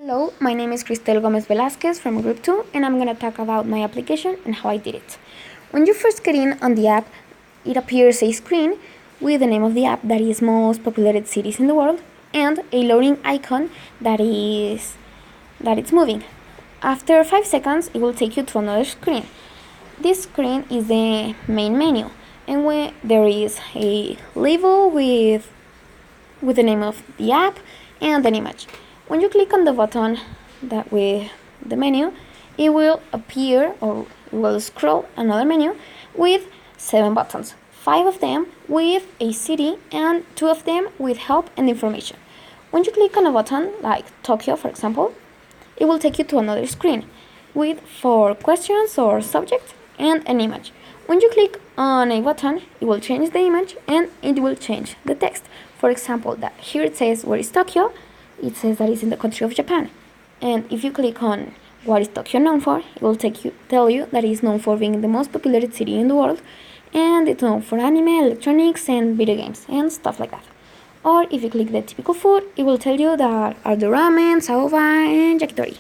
Hello, my name is Cristel Gomez Velasquez from Group 2 and I'm going to talk about my application and how I did it. When you first get in on the app, it appears a screen with the name of the app that is most populated cities in the world and a loading icon that it's moving. After 5 seconds, it will take you to another screen. This screen is the main menu and where there is a label with the name of the app and an image. When you click on the button that with the menu, it will appear or it will scroll another menu with 7 buttons, 5 of them with a city and 2 of them with help and information. When you click on a button like Tokyo, for example, it will take you to another screen with 4 questions or subjects and an image. When you click on a button, it will change the image and it will change the text. For example, that here it says where is Tokyo, it says that it's in the country of Japan. And if you click on what is Tokyo known for, it will tell you that it's known for being the most populated city in the world and it's known for anime, electronics and video games and stuff like that. Or if you click the typical food, it will tell you that are the ramen, soba and yakitori.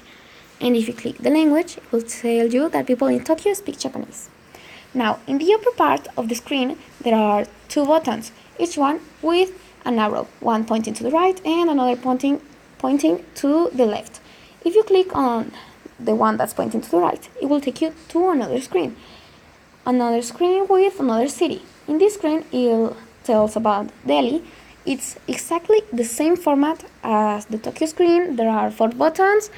And if you click the language, it will tell you that people in Tokyo speak Japanese. Now, in the upper part of the screen, there are 2 buttons, each one with an arrow, one pointing to the right and another pointing to the left. If you click on the one that's pointing to the right, it will take you to another screen with another city. In this screen, it tells about Delhi. It's exactly the same format as the Tokyo screen. There are 4 buttons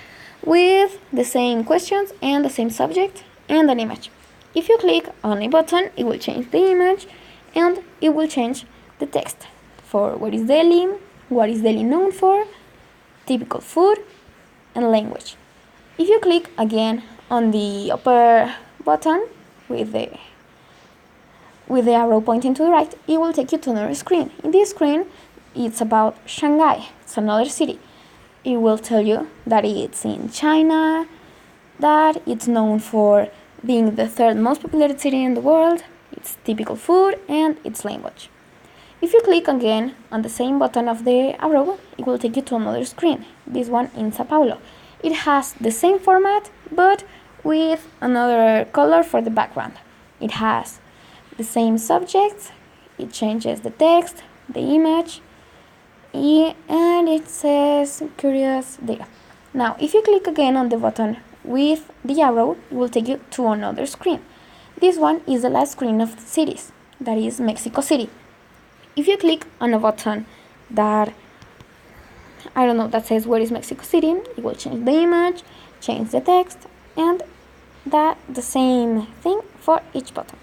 with the same questions and the same subject and an image. If you click on a button, it will change the image and it will change the text for what is Delhi known for, typical food, and language. If you click again on the upper button with the arrow pointing to the right, it will take you to another screen. In this screen, it's about Shanghai. It's another city. It will tell you that it's in China, that it's known for being the 3rd most populated city in the world, its typical food, and its language. If you click again on the same button of the arrow, it will take you to another screen, this one in Sao Paulo. It has the same format, but with another color for the background. It has the same subjects, it changes the text, the image, and it says curious data. Now, if you click again on the button with the arrow, it will take you to another screen. This one is the last screen of the cities, that is Mexico City. If you click on a button that says where is Mexico City, it will change the image, change the text, and the same thing for each button.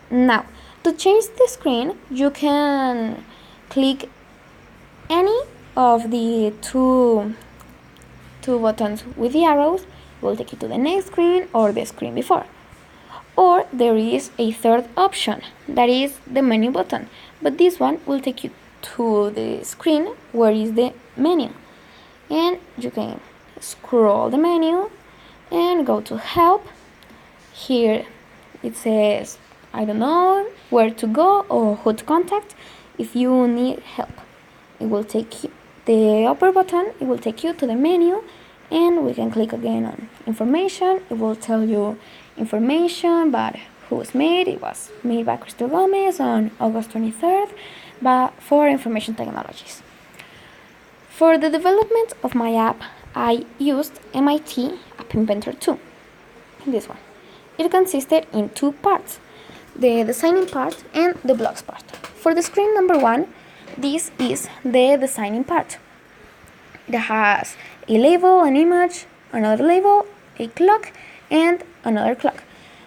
Now, to change the screen, you can click any of the two buttons with the arrows. It will take you to the next screen or the screen before. Or there is a 3rd option, that is the menu button, but this one will take you to the screen where is the menu, and you can scroll the menu and go to help. Here it says where to go or who to contact if you need help. It will take you, the upper button, it will take you to the menu, and we can click again on information. It will tell you information about who was made. It was made by Cristel Gomez on August 23rd for Information Technologies. For the development of my app, I used MIT App Inventor 2, this one. It consisted in 2 parts, the designing part and the blocks part. For the screen number 1, this is the designing part. It has a label, an image, another label, a clock, and another clock.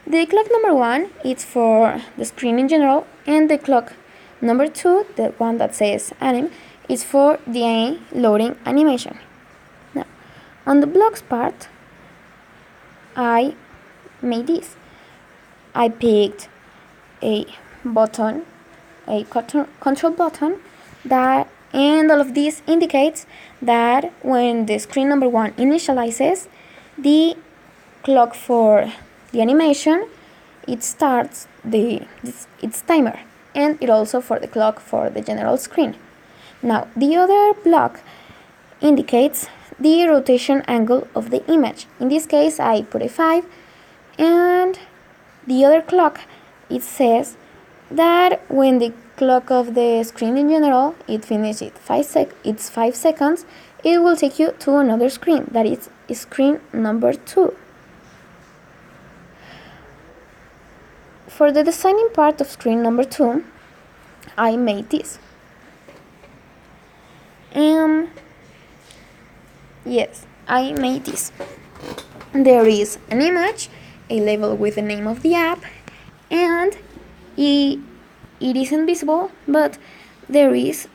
The clock number 1 is for the screen in general, and the clock number 2, the one that says anime, is for the loading animation. Now, on the blocks part, I made this. I picked a button, a control button, and all of this indicates that when the screen number 1 initializes, the clock for the animation, it starts its timer, and it also for the clock for the general screen. Now, the other block indicates the rotation angle of the image. In this case, I put a 5, and the other clock, it says that when the clock of the screen in general, it finishes 5 seconds, it will take you to another screen, that is screen number 2. For the designing part of screen number 2, I made this. Yes, I made this. There is an image, a label with the name of the app, and it isn't visible, but there is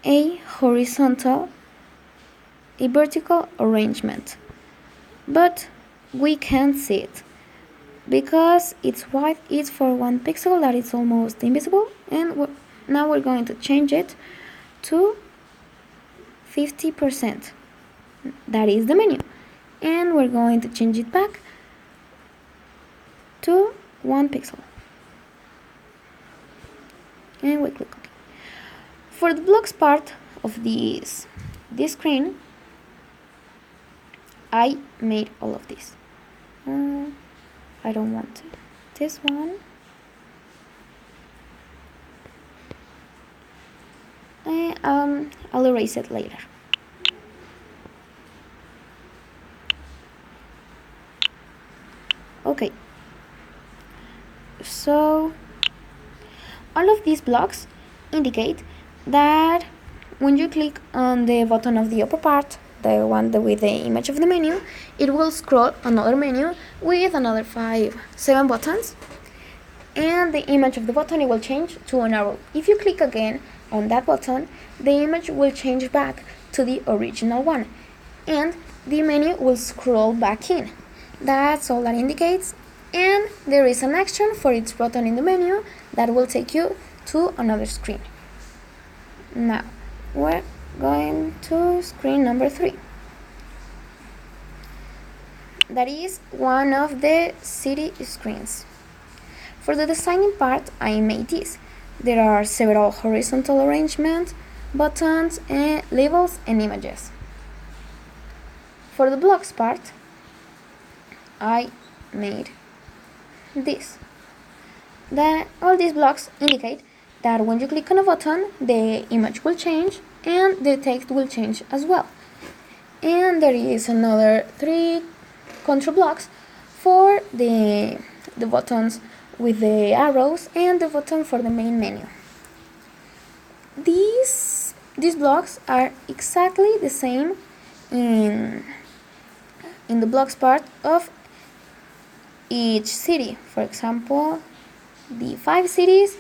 a vertical arrangement. But we can't see it because it's white, it's for 1 pixel, that is almost invisible, and now we're going to change it to 50%. That is the menu, and we're going to change it back to 1 pixel, and we click OK. For the blocks part of this screen, I made all of this. I don't want this one. I'll erase it later. Okay, so all of these blocks indicate that when you click on the button of the upper part, the one with the image of the menu, it will scroll another menu with another 7 buttons, and the image of the button, it will change to an arrow. If you click again on that button, the image will change back to the original one, and the menu will scroll back in. That's all that indicates, and there is an action for each button in the menu that will take you to another screen. Now we're going to screen number 3. That is one of the city screens. For the designing part, I made this. There are several horizontal arrangements, buttons, and labels and images. For the blocks part, I made this. All these blocks indicate that when you click on a button, the image will change and the text will change as well. And there is another 3 control blocks for the buttons with the arrows and the button for the main menu. These blocks are exactly the same in the blocks part of each city. For example, the 5 cities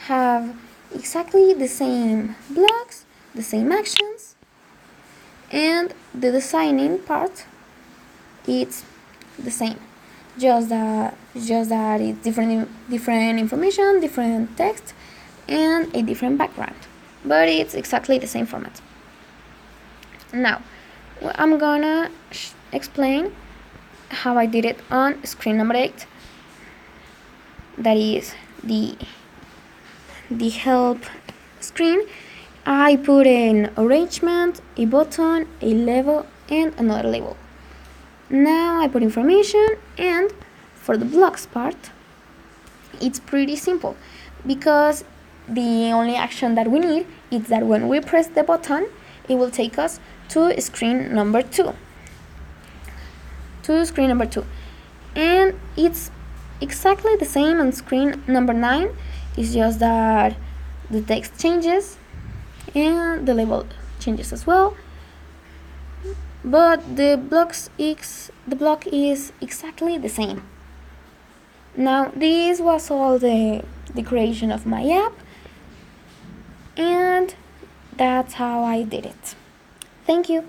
have exactly the same blocks, the same actions, and the designing part, it's the same, just that it's different information, different text, and a different background, but it's exactly the same format. Now I'm gonna explain how I did it on screen number 8. That is the help screen. I put an arrangement, a button, a label, and another label. Now I put information, and for the blocks part, it's pretty simple because the only action that we need is that when we press the button, it will take us to screen number 2. And it's exactly the same on screen number 9. It's just that the text changes and the label changes as well, but the block is exactly the same. Now this was all the creation of my app, and that's how I did it. Thank you.